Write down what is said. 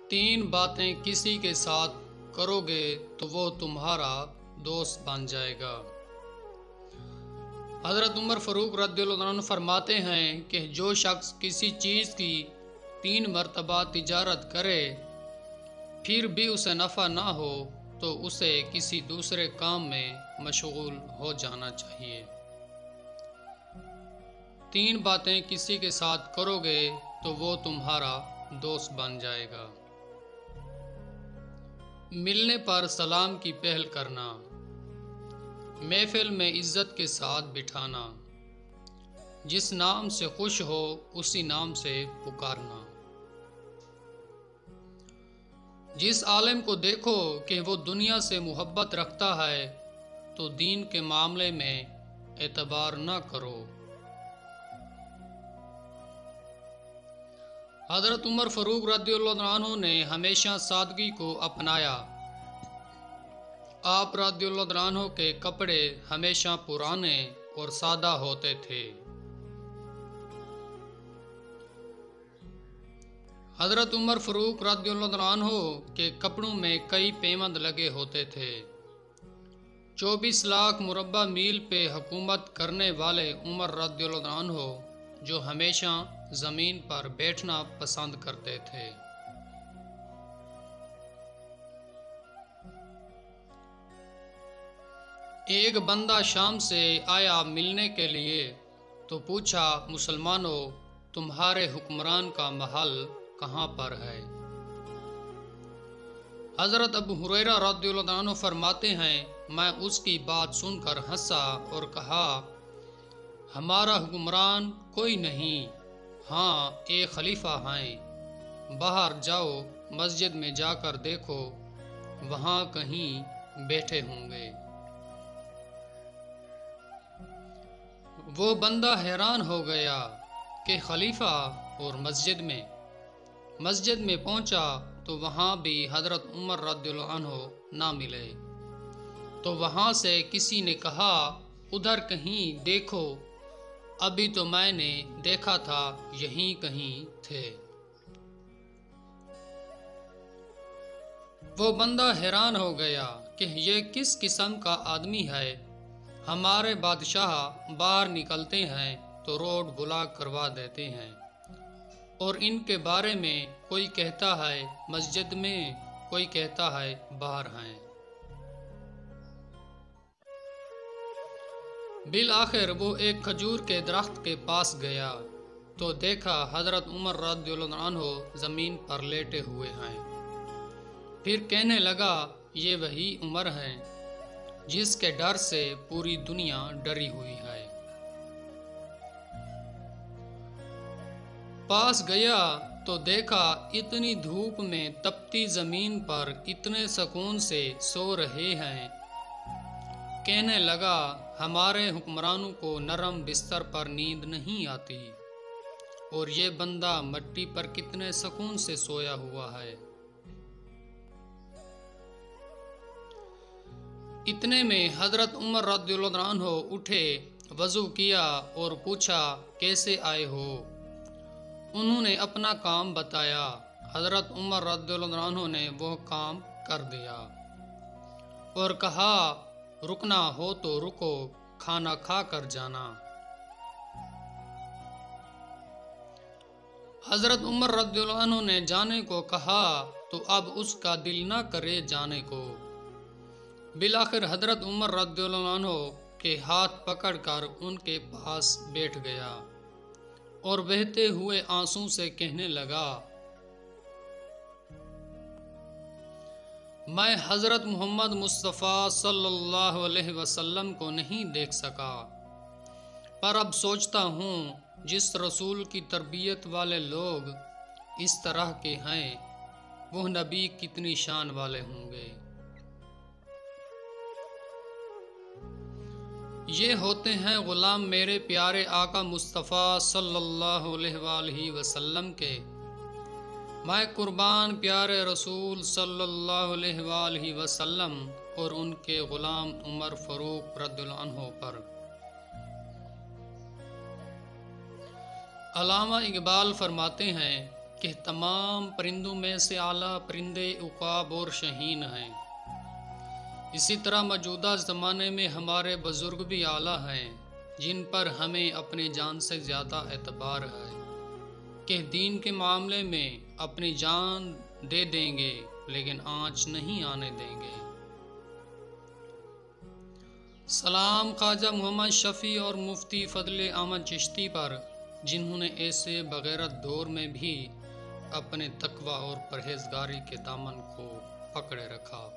تین باتیں کسی کے ساتھ کرو گے تو وہ تمہارا دوست بن جائے گا۔ حضرت عمر فاروق رضی اللہ عنہ فرماتے ہیں کہ جو شخص کسی چیز کی 3 مرتبہ تجارت کرے پھر بھی اسے نفع نہ ہو تو اسے کسی دوسرے کام میں مشغول ہو جانا چاہیے۔ 3 باتیں کسی کے ساتھ کرو گے تو وہ تمہارا دوست بن جائے گا۔ ملنے پر سلام کی پہل کرنا، محفل میں عزت کے ساتھ بٹھانا، جس نام سے خوش ہو اسی نام سے پکارنا، جس عالم کو دیکھو کہ وہ دنیا سے محبت رکھتا ہے تو دین کے معاملے میں اعتبار نہ کرو۔ حضرت عمر فاروق رضی اللہ عنہ نے ہمیشہ سادگی کو اپنایا۔ آپ رضی اللہ عنہ کے کپڑے ہمیشہ پرانے اور سادہ ہوتے تھے۔ حضرت عمر فاروق رضی اللہ عنہ کے کپڑوں میں کئی پیوند لگے ہوتے تھے۔ 24 لاکھ مربع میل پہ حکومت کرنے والے عمر رضی اللہ عنہ جو ہمیشہ زمین پر بیٹھنا پسند کرتے تھے۔ ایک بندہ شام سے آیا ملنے کے لیے تو پوچھا، مسلمانوں تمہارے حکمران کا محل کہاں پر ہے؟ حضرت ابو ہریرہ رضی اللہ عنہ فرماتے ہیں میں اس کی بات سن کر ہنسا اور کہا ہمارا حکمران کوئی نہیں، ہاں ایک خلیفہ ہیں، باہر جاؤ مسجد میں جا کر دیکھو وہاں کہیں بیٹھے ہوں گے۔ وہ بندہ حیران ہو گیا کہ خلیفہ اور مسجد میں پہنچا تو وہاں بھی حضرت عمر رضی اللہ عنہ نہ ملے، تو وہاں سے کسی نے کہا ادھر کہیں دیکھو، ابھی تو میں نے دیکھا تھا یہیں کہیں تھے۔ وہ بندہ حیران ہو گیا کہ یہ کس قسم کا آدمی ہے، ہمارے بادشاہ باہر نکلتے ہیں تو روڈ بلاک کروا دیتے ہیں، اور ان کے بارے میں کوئی کہتا ہے مسجد میں، کوئی کہتا ہے باہر ہیں۔ بالآخر وہ ایک کھجور کے درخت کے پاس گیا تو دیکھا حضرت عمر رضی اللہ عنہ زمین پر لیٹے ہوئے ہیں۔ پھر کہنے لگا یہ وہی عمر ہیں جس کے ڈر سے پوری دنیا ڈری ہوئی ہے۔ پاس گیا تو دیکھا اتنی دھوپ میں تپتی زمین پر اتنے سکون سے سو رہے ہیں۔ کہنے لگا ہمارے حکمرانوں کو نرم بستر پر نیند نہیں آتی، اور یہ بندہ مٹی پر کتنے سکون سے سویا ہوا ہے۔ اتنے میں حضرت عمر رضی اللہ عنہ اٹھے، وضو کیا اور پوچھا کیسے آئے ہو؟ انہوں نے اپنا کام بتایا۔ حضرت عمر رضی اللہ عنہ نے وہ کام کر دیا اور کہا رکنا ہو تو رکو، کھانا کھا کر جانا۔ حضرت عمر رضی اللہ عنہ نے جانے کو کہا تو اب اس کا دل نہ کرے جانے کو۔ بالآخر حضرت عمر رضی اللہ عنہ کے ہاتھ پکڑ کر ان کے پاس بیٹھ گیا اور بہتے ہوئے آنسوں سے کہنے لگا میں حضرت محمد مصطفیٰ صلی اللہ علیہ وسلم کو نہیں دیکھ سکا، پر اب سوچتا ہوں جس رسول کی تربیت والے لوگ اس طرح کے ہیں وہ نبی کتنی شان والے ہوں گے۔ یہ ہوتے ہیں غلام میرے پیارے آقا مصطفیٰ صلی اللہ علیہ وآلہ وسلم کے، میں قربان پیارے رسول صلی اللہ علیہ وآلہ وسلم اور ان کے غلام عمر فاروق رضی اللہ عنہ پر۔ علامہ اقبال فرماتے ہیں کہ تمام پرندوں میں سے اعلیٰ پرندے عقاب اور شاہین ہیں۔ اسی طرح موجودہ زمانے میں ہمارے بزرگ بھی اعلیٰ ہیں، جن پر ہمیں اپنی جان سے زیادہ اعتبار ہے، کہ دین کے معاملے میں اپنی جان دے دیں گے لیکن آنچ نہیں آنے دیں گے۔ سلام خواجہ محمد شفیع اور مفتی فضل احمد چشتی پر، جنہوں نے ایسے بغیرت دور میں بھی اپنے تقوی اور پرہیزگاری کے دامن کو پکڑے رکھا۔